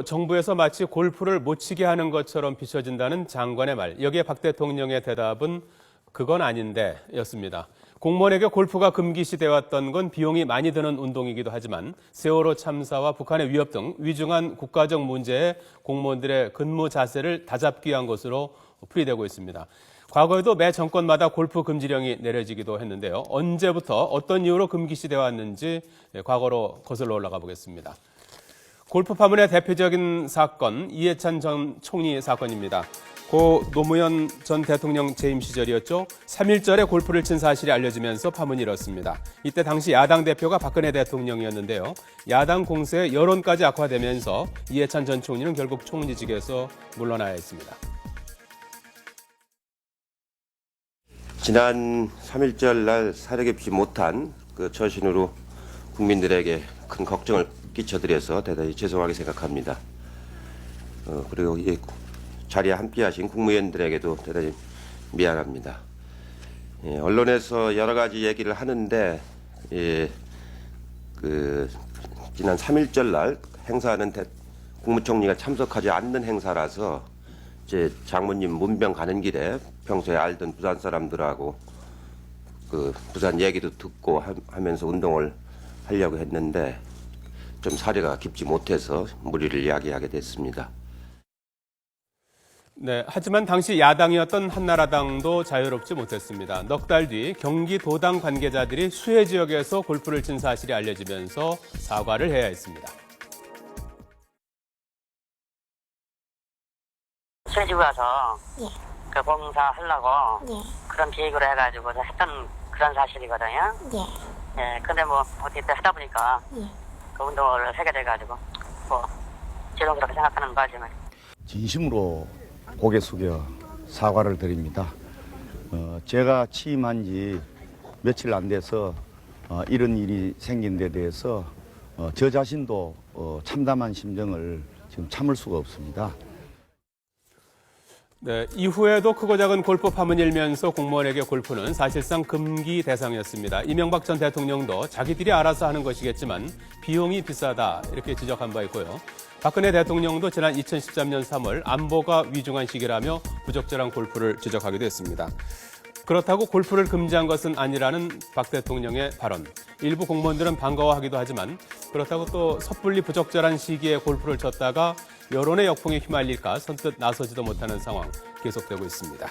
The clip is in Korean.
정부에서 마치 골프를 못 치게 하는 것처럼 비춰진다는 장관의 말. 여기에 박 대통령의 대답은 그건 아닌데 였습니다. 공무원에게 골프가 금기시돼 왔던 건 비용이 많이 드는 운동이기도 하지만 세월호 참사와 북한의 위협 등 위중한 국가적 문제에 공무원들의 근무 자세를 다잡기 위한 것으로 풀이되고 있습니다. 과거에도 매 정권마다 골프 금지령이 내려지기도 했는데요. 언제부터 어떤 이유로 금기시돼 왔는지 과거로 거슬러 올라가 보겠습니다. 골프 파문의 대표적인 사건, 이해찬 전 총리 사건입니다. 고 노무현 전 대통령 재임 시절이었죠. 3.1절에 골프를 친 사실이 알려지면서 파문이 일었습니다. 이때 당시 야당 대표가 박근혜 대통령이었는데요. 야당 공세에 여론까지 악화되면서 이해찬 전 총리는 결국 총리직에서 물러나야 했습니다. 지난 3.1절 날 사려겹지 못한 그 처신으로 국민들에게 큰 걱정을 끼쳐드려서 대단히 죄송하게 생각합니다. 그리고 이 자리에 함께하신 국무위원들에게도 대단히 미안합니다. 언론에서 여러 가지 얘기를 하는데 지난 3.1절 날 행사하는 국무총리가 참석하지 않는 행사라서 제 장모님 문병 가는 길에 평소에 알던 부산 사람들하고 그 부산 얘기도 듣고 하면서 운동을 하려고 했는데 좀 사려가 깊지 못해서 무리를 야기하게 됐습니다. 네, 하지만 당시 야당이었던 한나라당도 자유롭지 못했습니다. 넉 달 뒤 경기도당 관계자들이 수해 지역에서 골프를 친 사실이 알려지면서 사과를 해야 했습니다. 수해지고 와서 그 봉사 하려고 그런 계획으로 해가지고 했던 그런 사실이거든요. 근데 뭐 어떻게 하다 보니까 그 운동을 하게 돼가지고 뭐 죄송스럽게 생각하는 바지만 진심으로 고개 숙여 사과를 드립니다. 제가 취임한 지 며칠 안 돼서 이런 일이 생긴 데 대해서 저 자신도 참담한 심정을 지금 참을 수가 없습니다. 네, 이후에도 크고 작은 골프 파문이 일면서 공무원에게 골프는 사실상 금기 대상이었습니다. 이명박 전 대통령도 자기들이 알아서 하는 것이겠지만 비용이 비싸다 이렇게 지적한 바 있고요. 박근혜 대통령도 지난 2013년 3월 안보가 위중한 시기라며 부적절한 골프를 지적하기도 했습니다. 그렇다고 골프를 금지한 것은 아니라는 박 대통령의 발언. 일부 공무원들은 반가워하기도 하지만 그렇다고 또 섣불리 부적절한 시기에 골프를 쳤다가 여론의 역풍에 휘말릴까 선뜻 나서지도 못하는 상황 계속되고 있습니다.